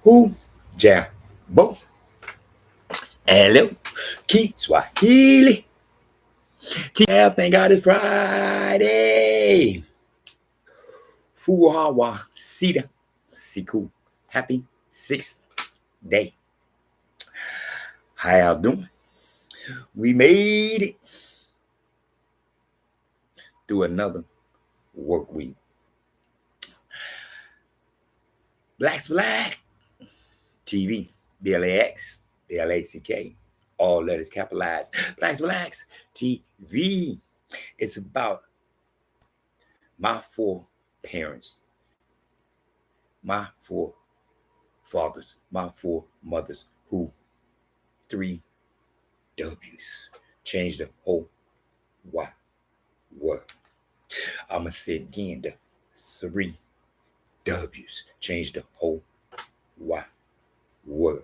Who? Jambo. Hello. KiSwahili. TF, thank God it's Friday. Fuhawa Sita. Siku. Happy sixth day. How y'all doing? We made it through another work week. Blaxblack TV. BLAX. BLACK. All letters capitalized. Blaxblack TV. It's about my four parents, my four fathers, my four mothers, who three W's changed the whole wide world. I'ma say it again, the three W's changed the whole wide world.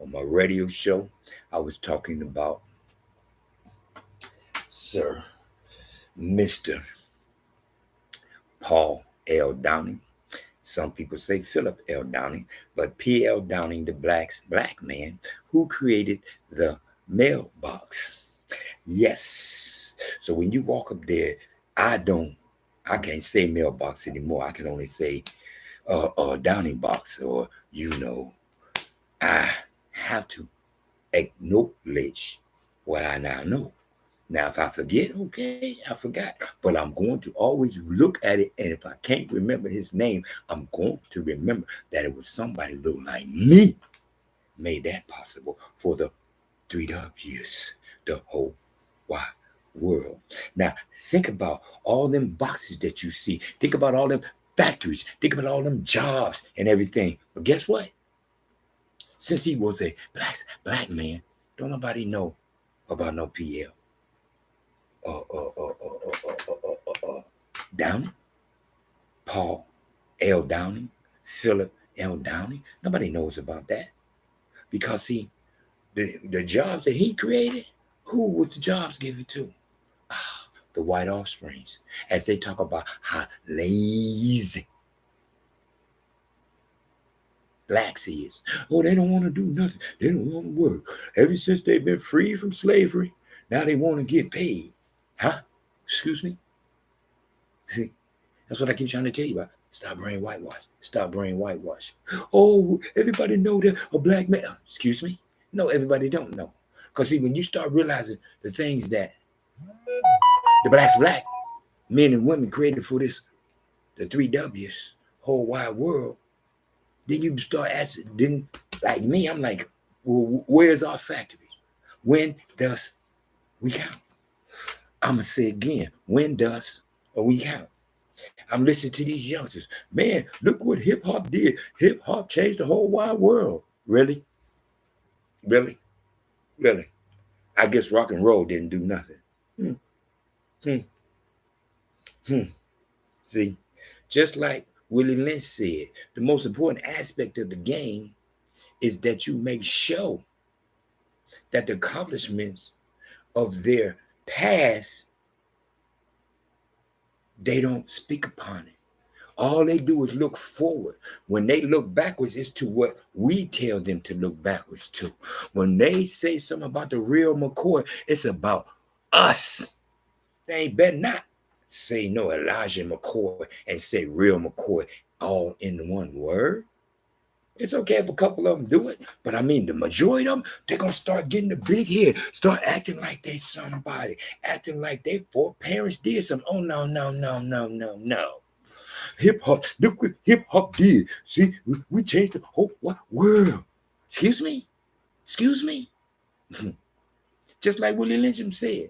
On my radio show, I was talking about Sir Mr. Paul L. Downing. Some people say Philip L. Downing, but P.L. Downing, the black man who created the mailbox. Yes. So when you walk up there, I can't say mailbox anymore. I can only say Downing box, or I have to acknowledge what I now know. Now, if I forget, okay, I forgot. But I'm going to always look at it, and if I can't remember his name, I'm going to remember that it was somebody little like me made that possible for the three W's, the whole wide world. Now, think about all them boxes that you see. Think about all them factories. Think about all them jobs and everything. But guess what? Since he was a black man, don't nobody know about no PL. Downing, Paul L. Downing, Philip L. Downing. Nobody knows about that because the jobs that he created, who was the jobs given to? The white offsprings, as they talk about how lazy blacks is. Oh, they don't want to do nothing. They don't want to work. Ever since they've been free from slavery, now they want to get paid. Huh? Excuse me? See, that's what I keep trying to tell you about. Stop bringing whitewash. Stop bringing whitewash. Oh, everybody know that a black man. Excuse me? No, everybody don't know. Because see, when you start realizing the things that the black men and women created for this, the three W's, whole wide world, then you start asking, then like me, I'm like, well, where's our factories? When does we count? I'm going to say again, when does we count? I'm listening to these youngsters. Man, look what hip hop did. Hip hop changed the whole wide world. Really? Really? Really? I guess rock and roll didn't do nothing. Hmm. Hmm. Hmm. See, just like Willie Lynch said, the most important aspect of the game is that you make sure that the accomplishments of their past, they don't speak upon it. All they do is look forward. When they look backwards, it's to what we tell them to look backwards to. When they say something about the real McCoy, it's about us. They better not say no Elijah McCoy and say real McCoy all in one word. It's okay if a couple of them do it, but I mean, the majority of them, they're going to start getting the big head, start acting like they somebody, acting like they four parents did something. Oh, no, no, no, no, no, no. Hip hop, look what hip hop did. See, we changed the whole world. Excuse me? Excuse me? Just like Willie Lynch said,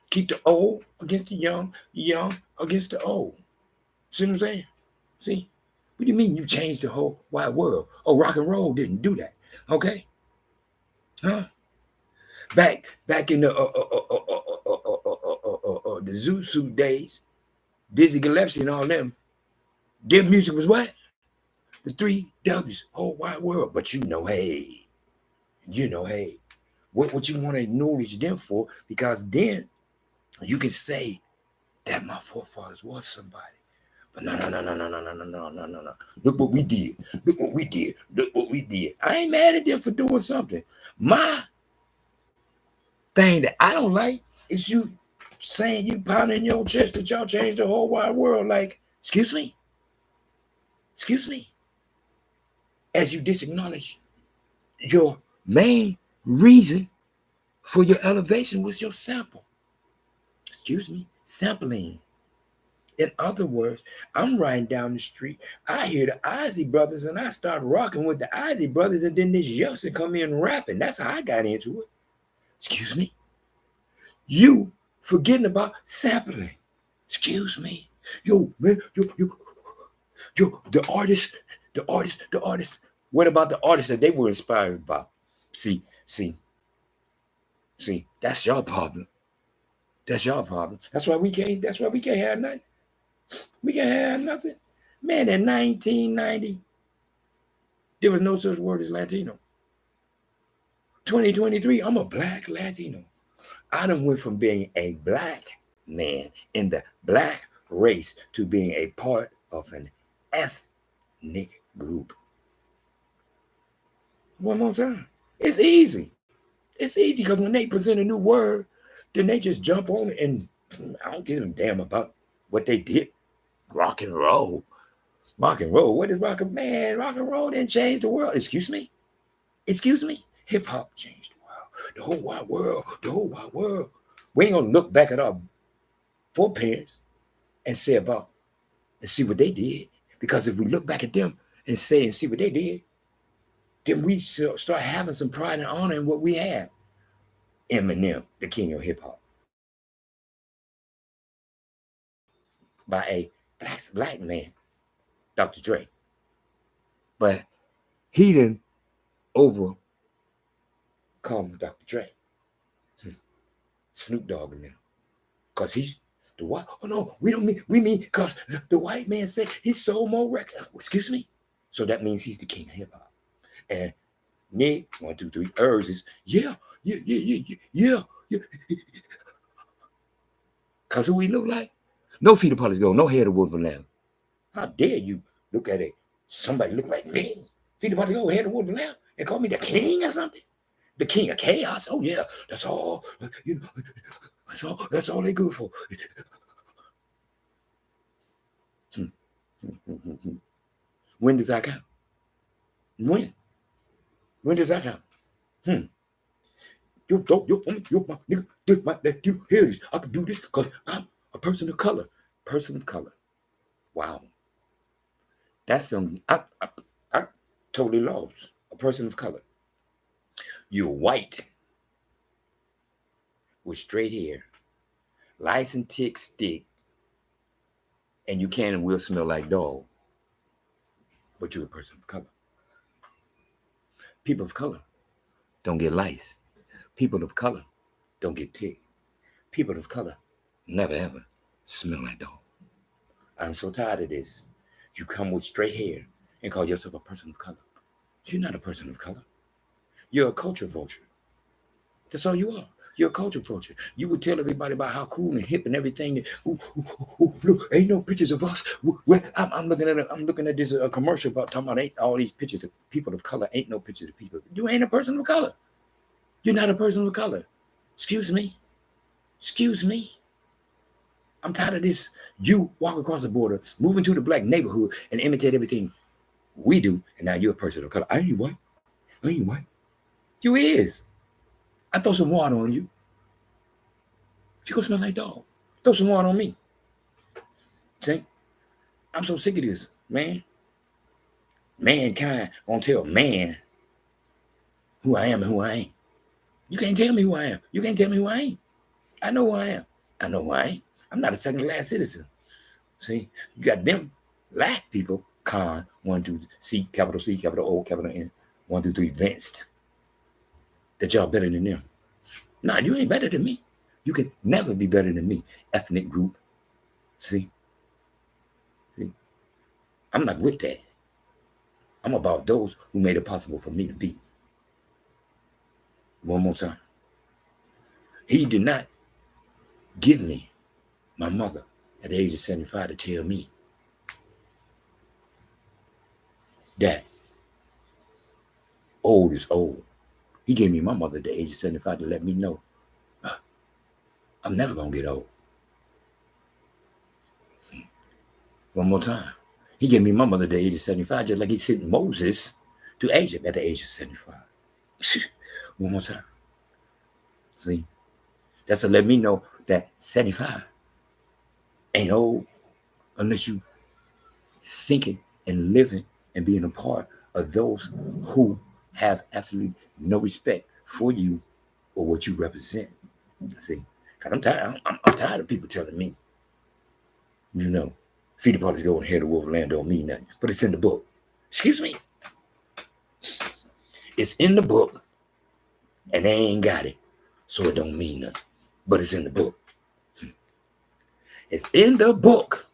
keep the old against the young against the old. See what I'm saying? See? What do you mean you changed the whole wide world? Oh, rock and roll didn't do that. Okay? Huh? Back in the Zoo Suit days, Dizzy Gillespie and all them, their music was what? The three W's, whole wide world. But hey, hey, what you want to acknowledge them for? Because then you can say that my forefathers was somebody. But no. Look what we did. Look what we did. we did. I ain't mad at them for doing something. My thing that I don't like is you saying, you pounding your chest that y'all changed the whole wide world. Like, excuse me? Excuse me? As you disacknowledge your main reason for your elevation was your sample. Excuse me? Sampling. In other words, I'm riding down the street. I hear the Ozzy Brothers and I start rocking with the Ozzy Brothers, and then this youngster come in rapping. That's how I got into it. Excuse me? You forgetting about sampling. Excuse me. Yo, man, the artist. What about the artists that they were inspired by? See, that's your problem. That's your problem. That's why we can't have nothing. We can't have nothing. Man, in 1990, there was no such word as Latino. 2023, I'm a black Latino. I done went from being a black man in the black race to being a part of an ethnic group. One more time. It's easy. It's easy because when they present a new word, then they just jump on it, and I don't give a damn about what they did. Rock and roll. Rock and roll. What is rock and man? Rock and roll didn't change the world. Excuse me? Excuse me? Hip hop changed the world. The whole wide world. The whole wide world. We ain't gonna look back at our foreparents and say about and see what they did. Because if we look back at them and say and see what they did, then we start having some pride and honor in what we have. Eminem, the king of hip hop, by a black man, Dr. Dre. But he didn't overcome Dr. Dre. Snoop Dogg and them. Because he's the white. Oh no, we mean because the white man said he sold more records. Excuse me? So that means he's the king of hip hop. And Nick, 1, 2, 3, is yeah. Because who he look like? No feet apart, go, no head of wolf and lamb. How dare you look at it? Somebody look like me. Feet apart, go, head of wolf and lamb, and call me the king or something? The king of chaos? Oh yeah, that's all. You know, that's all they good for. When does that count? When does that count? You my nigga, this my let you hear this. I can do this because I'm a person of color. Person of color. Wow. That's some I totally lost. A person of color. You're white with straight hair, license tick stick, and you can and will smell like dog. But you're a person of color. People of color don't get lice. People of color don't get tick. People of color never ever smell like dog. I'm so tired of this. You come with straight hair and call yourself a person of color. You're not a person of color. You're a culture vulture. That's all you are. You're a culture vulture. You would tell everybody about how cool and hip and everything. Look, ain't no pictures of us. I'm looking at this commercial about talking about ain't all these pictures of people of color. Ain't no pictures of people. You ain't a person of color. You're not a person of color. Excuse me. Excuse me. I'm tired of this. You walk across the border, move into the black neighborhood, and imitate everything we do, and now you're a person of color. I ain't white. I ain't white. You is. I throw some water on you. You gonna smell like dog. Throw some water on me. See? I'm so sick of this, man. Mankind gonna tell man who I am and who I ain't. You can't tell me who I am. You can't tell me who I ain't. I know who I am. I know who I ain't. I'm not a second-class citizen. See? You got them black people, con, 1, 2, C, capital C, capital O, capital N, 1, 2, 3, advanced. That y'all better than them. Nah, you ain't better than me. You can never be better than me. Ethnic group. See? I'm not with that. I'm about those who made it possible for me to be. One more time. He did not give me my mother at the age of 75 to tell me that Old is old. He gave me my mother at the age of 75 to let me know I'm never going to get old. One more time. He gave me my mother at the age of 75, just like he sent Moses to Egypt at the age of 75. One more time. See? That's to let me know that 75 ain't old unless you thinking and living and being a part of those who have absolutely no respect for you or what you represent. See? Because I'm tired. I'm tired of people telling me, feed the parties go and head of Wolverland don't mean nothing. But it's in the book. Excuse me. It's in the book, and they ain't got it, so it don't mean nothing. But it's in the book. It's in the book.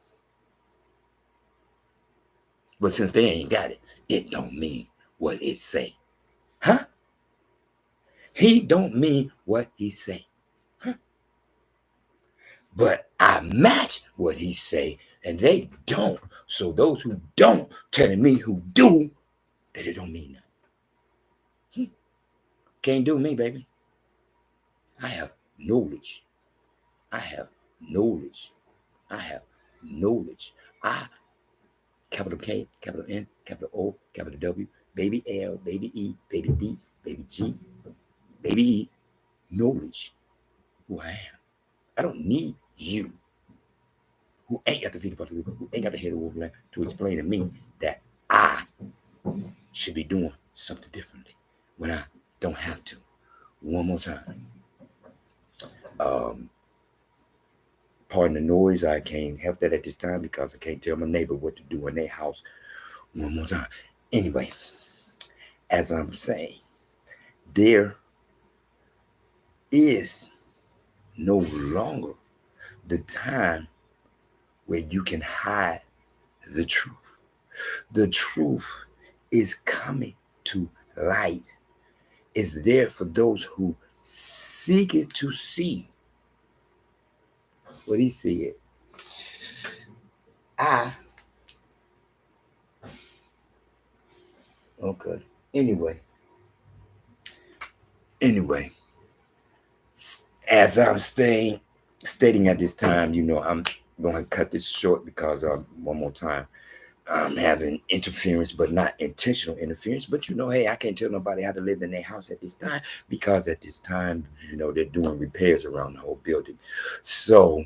But since they ain't got it, it don't mean what it say. Huh? He don't mean what he say. Huh? But I match what he say, and they don't. So those who don't telling me who do, that it don't mean nothing. Can't do me, baby. I have knowledge. I have knowledge. I have knowledge. Capital K, capital N, capital O, capital W, baby L, baby E, baby D, baby G, baby E, knowledge who I am. I don't need you, who ain't got the feet of Puerto Rico, who ain't got the head of Wolverine, to explain to me that I should be doing something differently when I don't have to. One more time. Pardon the noise. I can't help that at this time because I can't tell my neighbor what to do in their house. One more time. Anyway, as I'm saying, there is no longer the time where you can hide the truth. The truth is coming to light. It's there for those who seek it to see. What he said, okay. Anyway, as I'm stating at this time, I'm going to cut this short because one more time, I'm having interference, but not intentional interference. But hey, I can't tell nobody how to live in their house at this time because at this time, they're doing repairs around the whole building. So,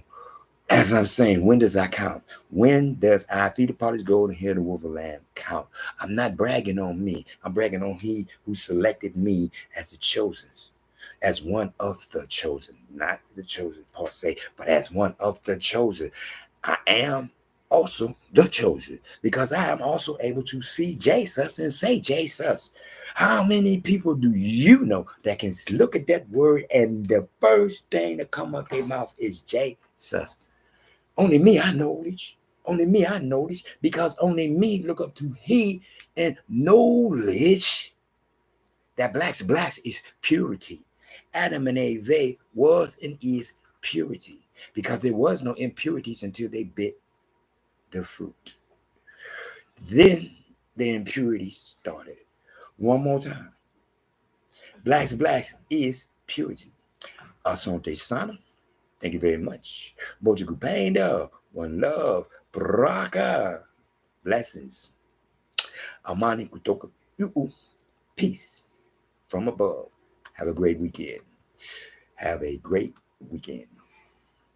as I'm saying, when does I count? When does I feed the parties go to hear the wolf of lamb count? I'm not bragging on me. I'm bragging on he who selected me as the chosen, as one of the chosen, not the chosen per se, but as one of the chosen. I am also the chosen because I am also able to see Jesus and say Jesus. How many people do you know that can look at that word and the first thing that come out their mouth is Jesus? Only me I knowledge. Only me I knowledge because only me look up to he and knowledge that blacks is purity. Adam and Eve was and is purity because there was no impurities until they bit the fruit. Then the impurities started. One more time. Blacks is purity. Asante Sana. Thank you very much. Moja Kupenda. One love. Braka. Blessings. Amani Kutoka. Peace from above. Have a great weekend. Have a great weekend.